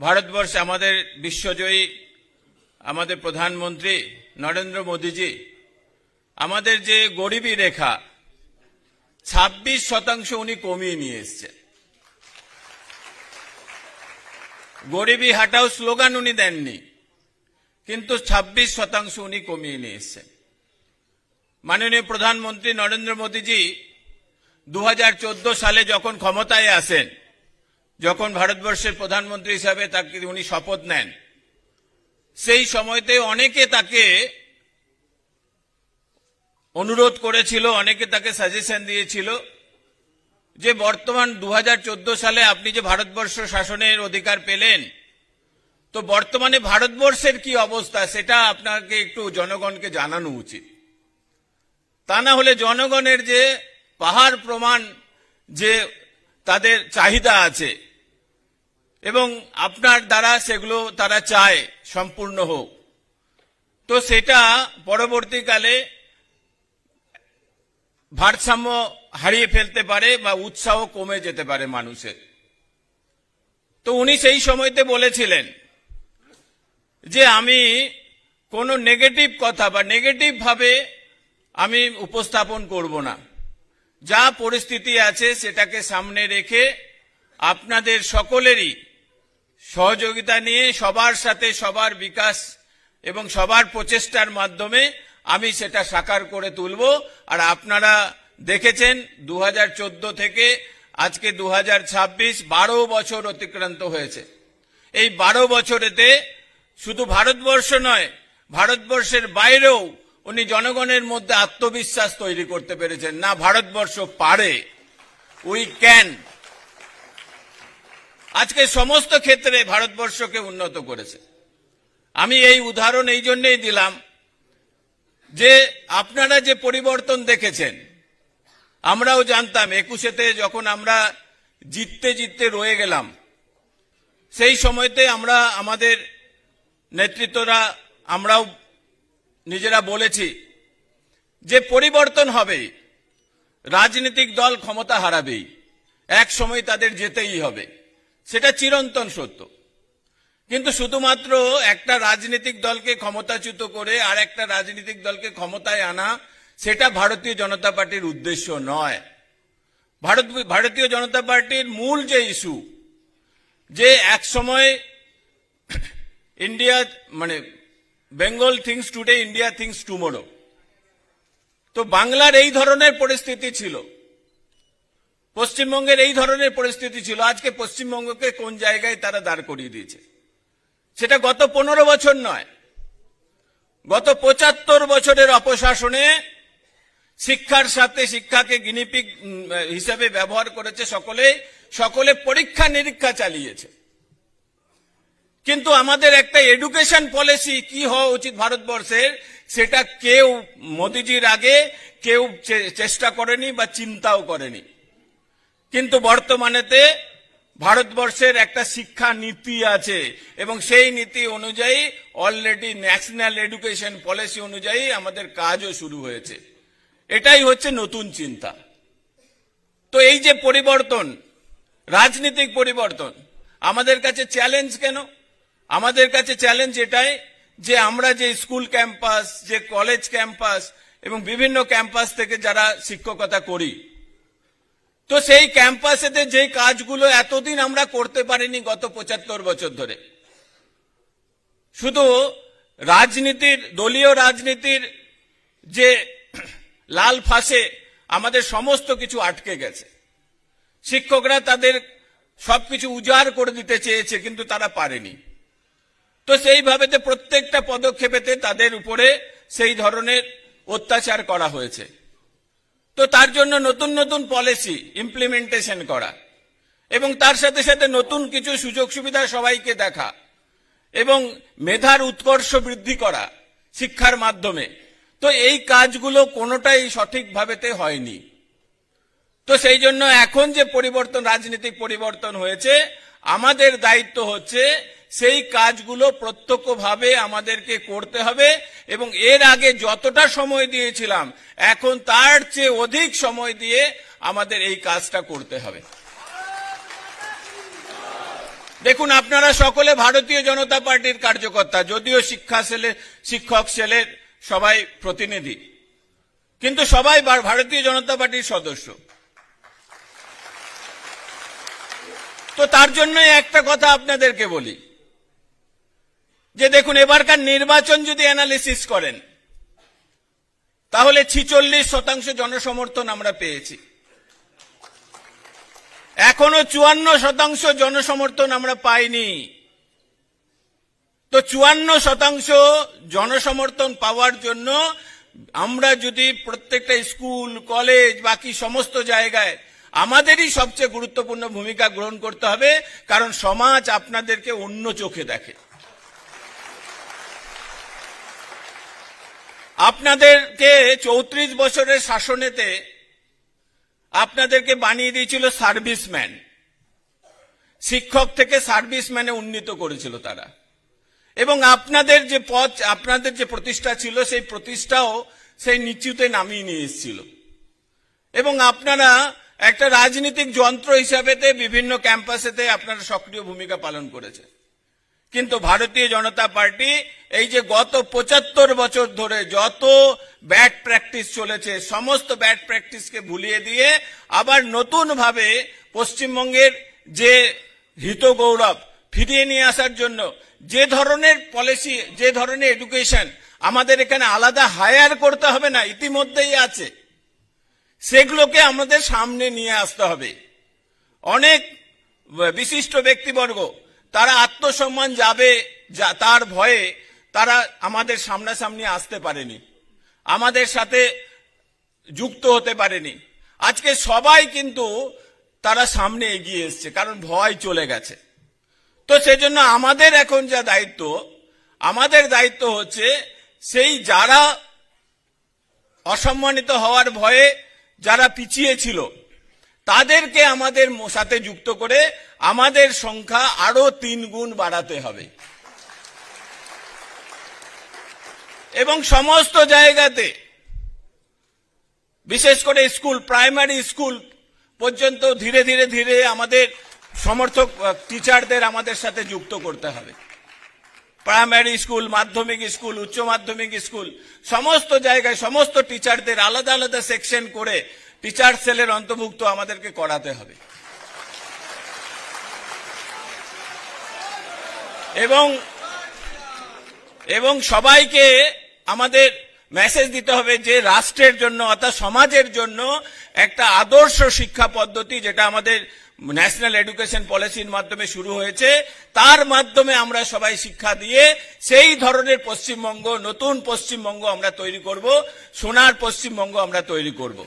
ভারতবর্ষে আমাদের বিশ্বজয়ী আমাদের প্রধানমন্ত্রী নরেন্দ্র মোদীজি আমাদের যে গরিবী রেখা 26% উনি কমিয়ে নিয়ে এসেছেন। গরিবী হাটাও স্লোগান উনি দেননি, কিন্তু 26% উনি কমিয়ে নিয়ে এসেছেন। মাননীয় প্রধানমন্ত্রী নরেন্দ্র মোদীজি 2014 সালে যখন ক্ষমতায় আসেন, যখন ভারতবর্ষের প্রধানমন্ত্রী হিসাবে তাকে উনি শপথ নেন, সেই সময়তে অনেকে তাকে অনুরোধ করেছিল, অনেকে তাকে সাজেশন দিয়েছিল যে বর্তমান 2014 সালে আপনি যে ভারতবর্ষ শাসনের অধিকার পেলেন, তো বর্তমানে ভারতবর্ষের কি অবস্থা সেটা আপনাকে একটু জনগণকে জানানো উচিত। তা না হলে জনগণের যে পাহাড় প্রমাণ যে তাদের চাহিদা আছে এবং আপনার দ্বারা সেগুলো তারা চায় সম্পূর্ণ হোক, তো সেটা পরবর্তীকালে ভারসাম্য হারিয়ে ফেলতে পারে বা উৎসাহ কমে যেতে পারে মানুষের। তো উনি সেই সময়তে বলেছিলেন যে আমি কোনো নেগেটিভ কথা বা নেগেটিভ ভাবে আমি উপস্থাপন করব না, যা পরিস্থিতি আছে সেটাকে সামনে রেখে আপনাদের সকলেরই সহযোগিতা নিয়ে সবার সাথে সবার বিকাশ এবং সবার প্রচেষ্টার মাধ্যমে আমি সেটা সাকার করে তুলব। আর আপনারা দেখেছেন 2014 থেকে আজকে 2026 12 বছর অতিক্রান্ত হয়েছে। এই 12 বছরেতে শুধু ভারতবর্ষ নয়, ভারতবর্ষের বাইরেও উনি জনগণের মধ্যে আত্মবিশ্বাস তৈরি করতে পেরেছেন। না, ভারতবর্ষ পারে, উই ক্যান। আজকে সমস্ত ক্ষেত্রে ভারতবর্ষকে উন্নত করেছে। আমি এই উদাহরণ এই জন্যই দিলাম যে আপনারা যে পরিবর্তন দেখেছেন, আমরাও জানতাম 21-তে যখন আমরা জিততে রয়ে গেলাম, সেই সময়তে আমরা আমাদের নেতৃত্বরা আমরাও নিজেরা বলেছি যে পরিবর্তন হবে, রাজনৈতিক দল ক্ষমতা হারাবেই, এক সময় তাদের যেতেই হবে, সেটা চিরন্তন সত্য। কিন্তু শুধুমাত্র একটা রাজনৈতিক দলকে ক্ষমতাচ্যুত করে আর একটা রাজনৈতিক দলকে ক্ষমতায় আনা, সেটা ভারতীয় জনতা পার্টির উদ্দেশ্য নয়। ভারতীয় জনতা পার্টির মূল যে ইস্যু, যে এক সময় ইন্ডিয়া মানে Bengal things today, India things tomorrow, তো বাংলার এই ধরনের পরিস্থিতি ছিল, পশ্চিমবঙ্গের এই ধরনের পরিস্থিতি ছিল। আজকে পশ্চিমবঙ্গকে কোন জায়গায় তারা দাঁড় করিয়ে দিয়েছে, সেটা গত 15 বছর নয়, গত 75 বছরের অপশাসনে শিক্ষার সাথে শিক্ষাকে গিনিপিগ হিসেবে ব্যবহার করেছে সকলে পরীক্ষা নিরীক্ষা চালিয়েছে। কিন্তু আমাদের একটা এডুকেশন পলিসি কি হওয়া উচিত ভারতবর্ষের, সেটা কেউ মোদিজির আগে কেউ চেষ্টা করেনি বা চিন্তাও করেনি। কিন্তু বর্তমানেতে ভারতবর্ষের একটা শিক্ষা নীতি আছে এবং সেই নীতি অনুযায়ী অলরেডি ন্যাশনাল এডুকেশন পলিসি অনুযায়ী আমাদের কাজও শুরু হয়েছে। এটাই হচ্ছে নতুন চিন্তা। তো এই যে পরিবর্তন, রাজনৈতিক পরিবর্তন, আমাদের কাছে চ্যালেঞ্জ কেন? আমাদের কাছে চ্যালেঞ্জ এটাই যে আমরা যে স্কুল ক্যাম্পাস, যে কলেজ ক্যাম্পাস এবং বিভিন্ন ক্যাম্পাস থেকে যারা শিক্ষকতা করি, তো সেই ক্যাম্পাসেতে যে কাজগুলো এতদিন আমরা করতে পারিনি গত 75 বছর ধরে, শুধু রাজনীতির, দলীয় রাজনীতির যে লাল ফাঁসে আমাদের সমস্ত কিছু আটকে গেছে। শিক্ষকরা তাদের সবকিছু উজাড় করে দিতে চেয়েছে, কিন্তু তারা পারেনি। তো সেইভাবেতে প্রত্যেকটা পদক্ষেপেতে তাদের উপরে সেই ধরনের অত্যাচার করা হয়েছে। তো তার জন্য নতুন নতুন পলিসি ইমপ্লিমেন্টেশন করা এবং তার সাথে সাথে নতুন কিছু সুযোগ সুবিধা সবাইকে দেখা এবং মেধার উৎকর্ষ বৃদ্ধি করা শিক্ষার মাধ্যমে, তো এই কাজগুলো কোনোটাই সঠিকভাবেতে হয়নি। তো সেই জন্য এখন যে পরিবর্তন, রাজনৈতিক পরিবর্তন হয়েছে, আমাদের দায়িত্ব হচ্ছে সেই কাজগুলো প্রত্যক্ষভাবে আমাদেরকে করতে হবে এবং এর আগে যতটা সময় দিয়েছিলাম এখন তার চেয়ে অধিক সময় দিয়ে আমাদের এই কাজটা করতে হবে। দেখুন, আপনারা সকলে ভারতীয় জনতা পার্টির কার্যকর্তা, যদিও শিক্ষক সেলের সবাই প্রতিনিধি, কিন্তু সবাই ভারতীয় জনতা পার্টির সদস্য। তো তার জন্য একটা কথা আপনাদেরকে বলি যে দেখুন, এবারকার নির্বাচন যদি অ্যানালিসিস করেন তাহলে 46% জনসমর্থন আমরা পেয়েছি। এখনো 54% জনসমর্থন আমরা পাইনি। তো 54% জনসমর্থন পাওয়ার জন্য আমরা যদি প্রত্যেকটা স্কুল, কলেজ, বাকি সমস্ত জায়গায় আমাদেরই সবচেয়ে গুরুত্বপূর্ণ ভূমিকা গ্রহণ করতে হবে, কারণ সমাজ আপনাদেরকে অন্য চোখে দেখে। আপনাদেরকে 34 বছরের শাসনেতে আপনাদেরকে বানিয়ে দিয়েছিল সার্ভিসম্যান। শিক্ষক থেকে সার্ভিসম্যানে উন্নীত করেছিল তারা। এবং আপনাদের যে পদ, আপনাদের যে প্রতিষ্ঠা ছিল, সেই প্রতিষ্ঠাও সেই নিচুতে নামিয়ে নিয়ে এসেছিল। এবং আপনারা একটা রাজনৈতিক যন্ত্র হিসাবেতে বিভিন্ন ক্যাম্পাসেতে আপনারা সক্রিয় ভূমিকা পালন করেছে। কিন্তু ভারতীয় জনতা পার্টি এই যে গত 75 বছর ধরে যত ব্যাড প্র্যাকটিস চলেছে, সমস্ত ব্যাড প্র্যাকটিসকে ভুলিয়ে দিয়ে আবার নতুন ভাবে পশ্চিমবঙ্গের যে হিত গৌরব ফিরিয়ে নিয়ে আসার জন্য যে ধরনের পলিসি, যে ধরনের এডুকেশন আমাদের এখানে আলাদা হায়ার করতে হবে না, ইতিমধ্যেই আছে, সেগুলোকে আমাদের সামনে নিয়ে আসতে হবে। অনেক বিশিষ্ট ব্যক্তিবর্গ তারা আত্মসম্মান যাবে তার ভয়ে তারা আমাদের সামনাসামনি আসতে পারেনি, আমাদের সাথে যুক্ত হতে পারেনি। আজকে সবাই কিন্তু তারা সামনে এগিয়ে এসছে, কারণ ভয় চলে গেছে। তো সেজন্য আমাদের এখন যা দায়িত্ব, আমাদের দায়িত্ব হচ্ছে সেই যারা অসম্মানিত হওয়ার ভয়ে যারা পিছিয়ে ছিল তাদেরকে আমাদের সাথে যুক্ত করে আমাদের সংখ্যা আরো 3 গুণ বাড়াতে হবে। এবং সমস্ত জায়গাতে, বিশেষ করে স্কুল, প্রাইমারি স্কুল পর্যন্ত ধীরে ধীরে ধীরে আমাদের সমর্থক টিচারদের আমাদের সাথে যুক্ত করতে হবে। প্রাইমারি স্কুল, মাধ্যমিক স্কুল, উচ্চ মাধ্যমিক স্কুল, সমস্ত জায়গায় সমস্ত টিচারদের আলাদা আলাদা সেকশন করে টিচার সেলের অন্তর্ভুক্ত আমাদেরকে করাতে হবে। এবং সবাইকে আমাদের মেসেজ দিতে হবে যে রাষ্ট্রের জন্য অর্থাৎ সমাজের জন্য একটা আদর্শ শিক্ষা পদ্ধতি, যেটা আমাদের ন্যাশনাল এডুকেশন পলিসির মাধ্যমে শুরু হয়েছে, তার মাধ্যমে আমরা সবাই শিক্ষা দিয়ে সেই ধরনের পশ্চিমবঙ্গ, নতুন পশ্চিমবঙ্গ আমরা তৈরি করব, সোনার পশ্চিমবঙ্গ আমরা তৈরি করব।